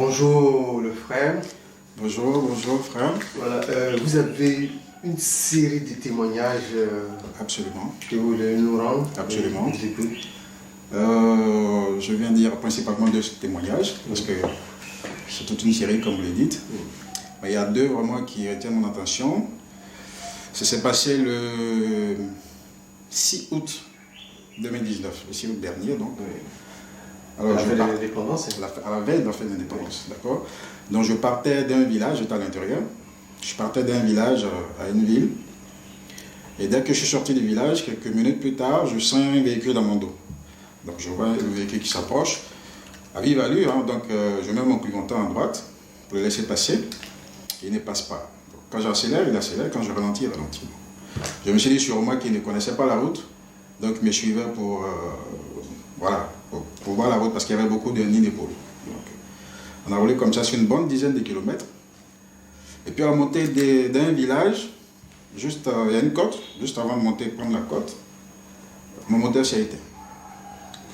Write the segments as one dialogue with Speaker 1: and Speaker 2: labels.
Speaker 1: Bonjour le frère.
Speaker 2: Bonjour frère.
Speaker 1: Voilà, vous avez une série de témoignages
Speaker 2: Absolument.
Speaker 1: que vous voulez nous rendre.
Speaker 2: Absolument. Je viens dire principalement deux témoignages, parce que c'est toute une série comme vous le dites. Mais il y a deux vraiment qui retiennent mon attention. Ça s'est passé le 6 août 2019, le 6 août dernier donc.
Speaker 1: Alors, à
Speaker 2: la veille de la fête de l'indépendance, d'accord. Donc je partais d'un village, j'étais à l'intérieur, je partais d'un village à une ville, et dès que je suis sorti du village, quelques minutes plus tard, je sens un véhicule dans mon dos. Donc je vois le véhicule qui s'approche, à vive allure, hein, donc je mets mon clignotant à droite pour le laisser passer, il ne passe pas. Donc, quand j'accélère, il accélère, quand je ralentis, il ralentit. Je me suis dit sur moi qu'il ne connaissait pas la route, donc il me suivait pour, pour voir la route parce qu'il y avait beaucoup de nids d'épaule. On a roulé comme ça sur une bonne dizaine de kilomètres. Et puis à la montée d'un village, juste, il y a une côte, juste avant de monter, prendre la côte, mon moteur s'est éteint.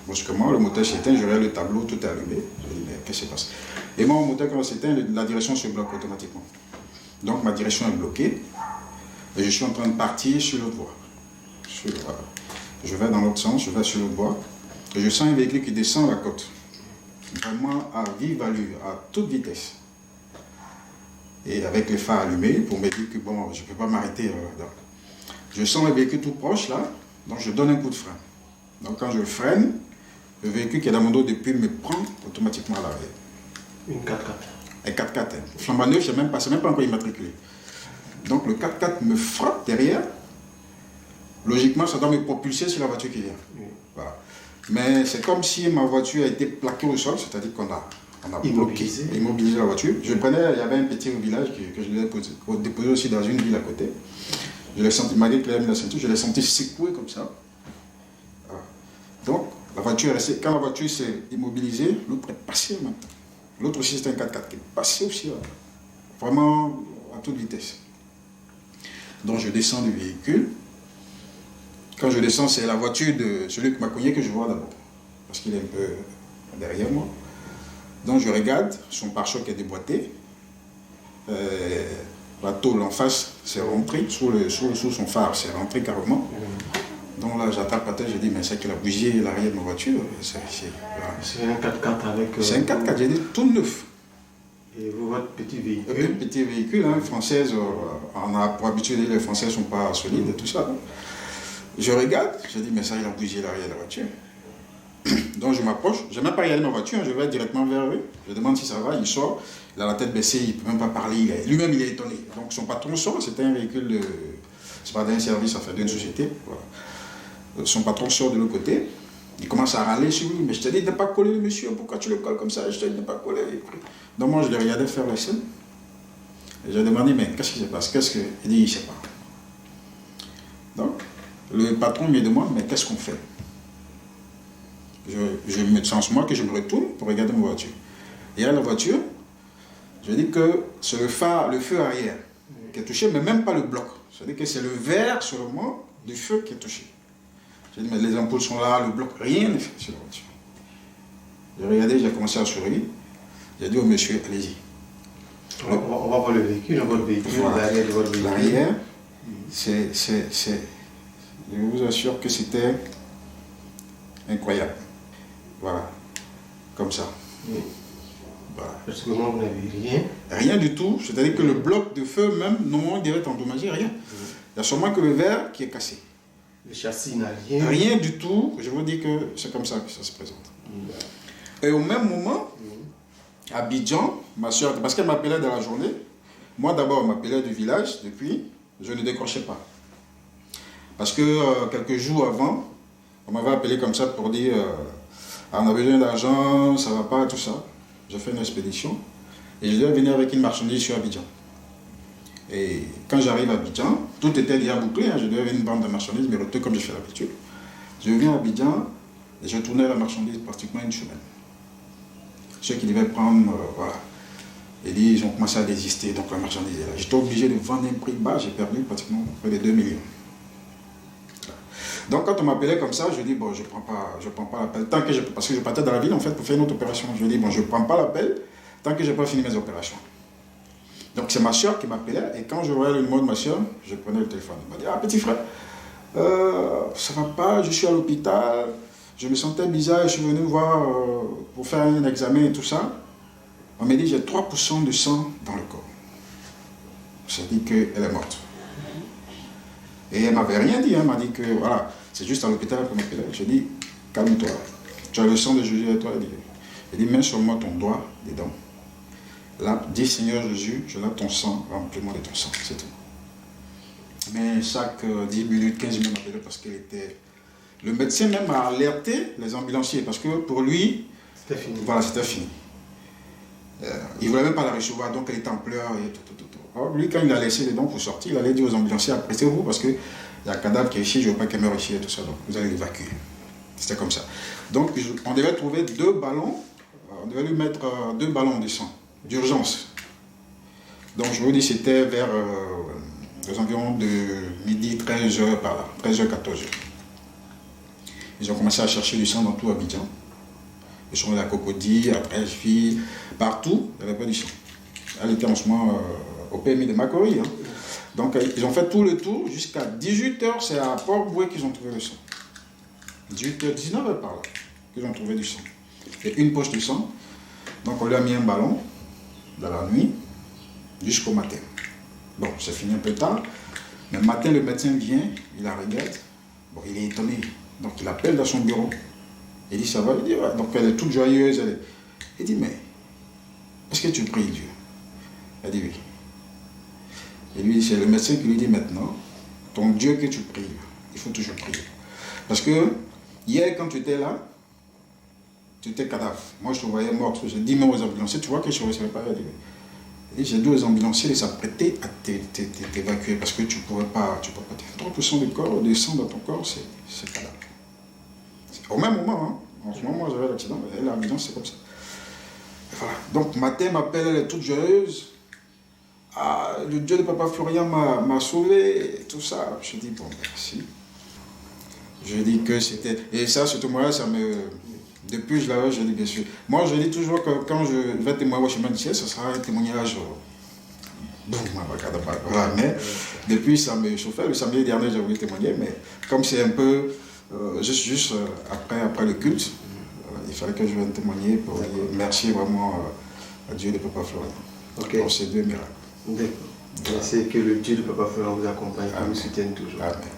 Speaker 2: Brusquement, le moteur s'est éteint, je regarde le tableau, tout est allumé. Je me dis, mais qu'est-ce qui se passe? Et moi, mon moteur, quand il s'éteint, la direction se bloque automatiquement. Donc ma direction est bloquée. Et je suis en train de partir sur l'autre voie. Je vais dans l'autre sens, je vais sur l'autre voie. Et je sens un véhicule qui descend la côte. Vraiment à vive allure, à toute vitesse. Et avec les phares allumés pour me dire que bon, je ne peux pas m'arrêter. Je sens le véhicule tout proche là, donc je donne un coup de frein. Donc quand je freine, le véhicule qui est dans mon dos depuis me prend automatiquement à l'arrière.
Speaker 1: Une 4x4.
Speaker 2: Un 4x4. Hein. Flambant neuf, c'est même pas encore immatriculé. Donc le 4x4 me frappe derrière. Logiquement, ça doit me propulser sur la voiture qui vient. Oui. Voilà. Mais c'est comme si ma voiture a été plaquée au sol, c'est-à-dire qu'on a immobilisé la voiture. Il y avait un petit village que je devais déposer aussi dans une ville à côté. Je l'ai senti, malgré qu'il avait mis la ceinture, je l'ai senti secouer comme ça. Voilà. Donc, la voiture est restée. Quand la voiture s'est immobilisée, l'autre est passé en même temps. L'autre aussi, c'était un 4x4 qui est passé aussi, vraiment à toute vitesse. Donc, je descends du véhicule. Quand je descends, c'est la voiture de celui qui m'a cogné que je vois d'abord, parce qu'il est un peu derrière moi. Donc je regarde, son pare-choc est déboîté, la tôle en face s'est rentrée, sous son phare, c'est rentré carrément. Donc là, j'attrape la tête, je dis, mais c'est qu'il a bougé l'arrière de ma voiture.
Speaker 1: C'est un 4x4 avec...
Speaker 2: C'est un 4x4, j'ai dit, tout neuf.
Speaker 1: Et vous, votre petit véhicule?
Speaker 2: Un petit véhicule, hein, française, on a pour habitude, les Français ne sont pas solides et tout ça. Donc. Je regarde, je dis, mais ça, il a bougé l'arrière de la voiture. Donc je m'approche, je n'ai même pas regardé ma voiture, je vais directement vers eux. Je demande si ça va, il sort, il a la tête baissée, il ne peut même pas parler, lui-même il est étonné. Donc son patron sort, c'était un véhicule de... C'est pas d'un service, ça fait d'une société. Voilà. Son patron sort de l'autre côté, il commence à râler sur lui, mais je te dis de ne pas coller le monsieur, pourquoi tu le colles comme ça? Je te dis de ne pas coller. Donc moi je l'ai regardé faire la scène, et j'ai demandé, mais qu'est-ce qui se passe? Il dit, il ne sait pas. Donc, le patron me demande, mais qu'est-ce qu'on fait? Je me sens moi que je me retourne pour regarder ma voiture. Et à la voiture, je dis que c'est le feu arrière qui est touché, mais même pas le bloc. C'est-à-dire que c'est le verre seulement du feu qui est touché. Je dis, mais les ampoules sont là, le bloc, rien n'est fait sur la voiture. J'ai regardé, j'ai commencé à sourire. J'ai dit au monsieur, allez-y.
Speaker 1: On va voir le véhicule, votre véhicule,
Speaker 2: voilà.
Speaker 1: L'arrière de votre véhicule.
Speaker 2: L'arrière, je vous assure que c'était incroyable. Voilà, comme ça.
Speaker 1: Oui.
Speaker 2: Voilà.
Speaker 1: Parce que moi, vous n'avez rien.
Speaker 2: Rien du tout, c'est-à-dire que le bloc de feu même, non, il devait être endommagé, rien. Il y a seulement que le verre qui est cassé.
Speaker 1: Le châssis n'a rien.
Speaker 2: Rien du tout, je vous dis que c'est comme ça que ça se présente. Et au même moment, à Abidjan, ma soeur, parce qu'elle m'appelait dans la journée, moi d'abord, elle m'appelait du village, depuis, je ne décrochais pas. Parce que quelques jours avant, on m'avait appelé comme ça pour dire on a besoin d'argent, ça ne va pas, tout ça. J'ai fait une expédition et je devais venir avec une marchandise sur Abidjan. Et quand j'arrive à Abidjan, tout était déjà bouclé, hein, je devais une bande de marchandises, mais retourner comme je fais l'habitude. Je viens à Abidjan et je tournais la marchandise pratiquement une semaine. Ceux qui devaient prendre, voilà. Et ils ont commencé à désister, donc la marchandise est là. J'étais obligé de vendre un prix bas, j'ai perdu pratiquement près de 2 millions. Donc quand on m'appelait comme ça, je dis bon, je prends pas l'appel. Parce que je partais dans la ville en fait pour faire une autre opération. Je dis bon, je ne prends pas l'appel tant que je n'ai pas fini mes opérations. Donc c'est ma soeur qui m'appelait, et quand je voyais le numéro de ma soeur, je prenais le téléphone. Elle m'a dit, ah petit frère, ça va pas, je suis à l'hôpital, je me sentais bizarre, je suis venu voir pour faire un examen et tout ça. On m'a dit, j'ai 3% de sang dans le corps. J'ai dit qu'elle est morte. Et elle ne m'avait rien dit, elle m'a dit que voilà, c'est juste à l'hôpital qu'elle m'appelait. J'ai dit, calme-toi, tu as le sang de Jésus et toi. Elle dit, mets sur moi ton doigt dedans. Là, dis Seigneur Jésus, je lave ton sang, remplis-moi de ton sang, c'est tout. Mais chaque 10 minutes, 15 minutes, m'appelait parce qu'elle était... Le médecin même a alerté les ambulanciers parce que pour lui,
Speaker 1: c'était fini. Voilà,
Speaker 2: c'était fini. Il ne voulait même pas la recevoir, donc elle était en pleurs et tout. Alors lui, quand il a laissé les dents pour sortir, il allait dire aux ambulanciers, apprêtez-vous parce qu'il y a un cadavre qui est ici, je ne veux pas qu'elle meure ici et tout ça, donc vous allez l'évacuer. C'était comme ça. Donc on devait trouver 2 ballons, on devait lui mettre 2 ballons de sang, d'urgence. Donc je vous dis, c'était vers aux environs de midi, 13h par là, 13h, 14h. Ils ont commencé à chercher du sang dans tout Abidjan. Ils sont allés à Cocody, à Treichville, partout, il n'y avait pas du sang. Elle était en ce moment au PMI de Macquarie. Hein. Donc ils ont fait tout le tour, jusqu'à 18h, c'est à Port-Boué qu'ils ont trouvé le sang. 18h, 19h par là, qu'ils ont trouvé du sang. Et une poche de sang. Donc on lui a mis un ballon dans la nuit, jusqu'au matin. Bon, c'est fini un peu tard, mais le matin, le médecin vient, il la regarde, bon, il est étonné. Donc il appelle dans son bureau. Il dit, ça va? Il dit, ouais. Donc elle est toute joyeuse. Il dit, mais est-ce que tu pries Dieu? Elle dit, oui. Et lui, c'est le médecin qui lui dit, maintenant, ton Dieu que tu pries, il faut toujours prier. Parce que hier, quand tu étais là, tu étais cadavre. Moi, je te voyais mort. J'ai dit aux ambulanciers, tu vois que je ne recevais pas. Et j'ai dit aux ambulanciers de s'apprêter à t'évacuer parce que tu ne pourrais pas. 3% de sang dans ton corps, c'est cadavre. Au même moment, hein, en ce moment, j'avais l'accident, et l'ambulance, c'est comme ça. Et voilà. Donc, matin m'appelle, elle est toute joyeuse. Ah, le Dieu de Papa Florian m'a sauvé, et tout ça. Je dis, bon, merci. Je dis que c'était... Et ça, ce témoignage, ça me... Depuis je l'avais, je dis bien sûr. Moi, je dis toujours que quand je vais témoigner au chemin du ciel, ce sera un témoignage... Voilà, mais depuis, ça me chauffait. Le samedi dernier, j'ai voulu témoigner, mais comme c'est un peu... juste après le culte, il fallait que je vienne témoigner pour dire merci vraiment à Dieu de Papa Florian pour ces 2 miracles.
Speaker 1: D'accord. Merci, que le Dieu de Papa Florian vous accompagne et vous soutienne toujours.
Speaker 2: Amen.